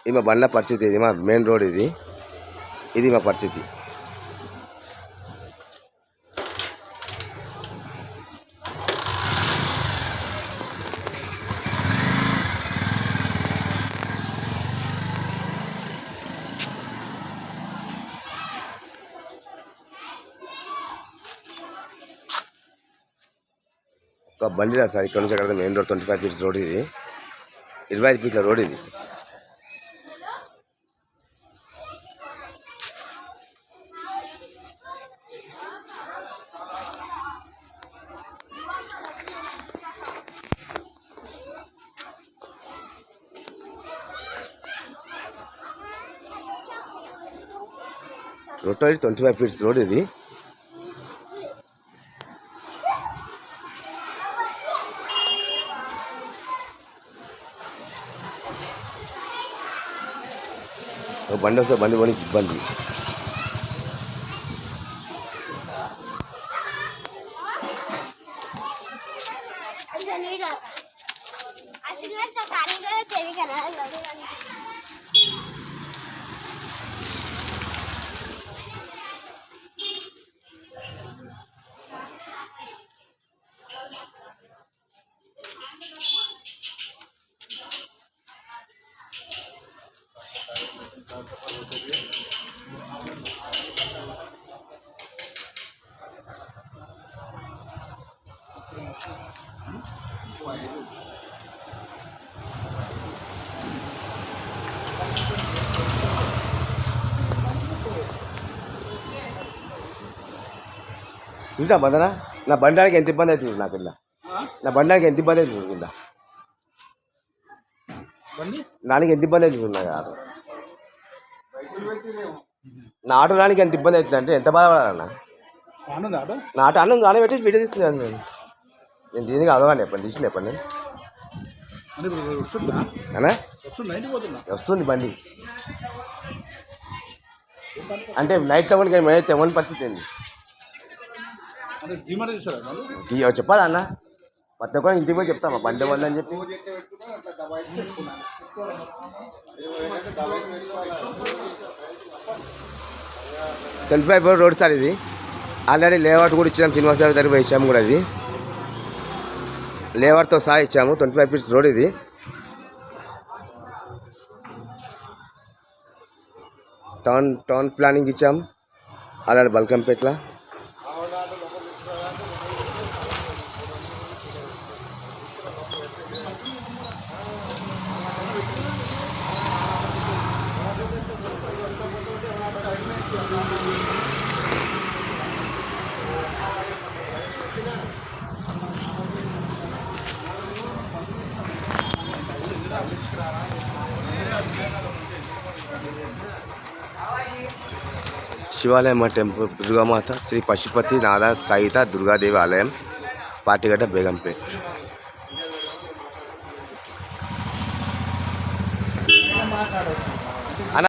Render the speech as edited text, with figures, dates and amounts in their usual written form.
ఇది మా బండ్ల పరిస్థితి. ఇది మా మెయిన్ రోడ్. ఇది మా పరిస్థితి. ఒక బండి రా సార్, ఇక్కడ నుంచి అక్కడ మెయిన్ రోడ్ 25 ఫీట్స్ రోడ్. ఇది 25 ఫీట్ల రోడ్. ఇది టోటల్ 25 ఫీట్స్ రోడ్. ఇది బండి వస్తే బండి పోనీ ఇబ్బంది. చూసా బందనా, నా బండానికి ఎంత ఇబ్బంది అవుతుంది. నాకు కింద నా బండానికి ఎంత ఇబ్బంది అవుతుంది. కింద దానికి ఎంత ఇబ్బంది అవుతుంది. నాకు నా ఆటో దానికి ఎంత ఇబ్బంది అవుతుంది అంటే ఎంత బాధపడాలన్నా. నా ఆటో అన్నం నానబెట్టి వీడియో తీసుకున్నాను. నేను దీనికి అదవాన్ని చెప్పండి, తీసిన చెప్పండి అన్నా. వస్తుంది బండి అంటే నైట్ టౌన్ కానీ మేమైతే తెవని పరిస్థితి ఏంది చెప్పాలా అన్న. ప్రతి ఒక్కరు ఇంటికి పోయి చెప్తామా బండి వల్ల అని చెప్పి. 25 రోడ్ సార్. ఇది ఆల్రెడీ లేఅవుట్ కూడా ఇచ్చాము. శ్రీనివాస గారి దగ్గర ఇచ్చాము కూడా. ఇది లేఅవుట్తో సహా ఇచ్చాము. 25 ఫీట్స్ రోడ్. ఇది టౌన్ ప్లానింగ్ ఇచ్చాము ఆల్రెడీ బల్కంపేట్ల. శివాలయం టెంపుల్, దుర్గామాత శ్రీ పశుపతి నాథ సహిత దుర్గాదేవి ఆలయం, పాటిగడ్డ, బేగంపేట్.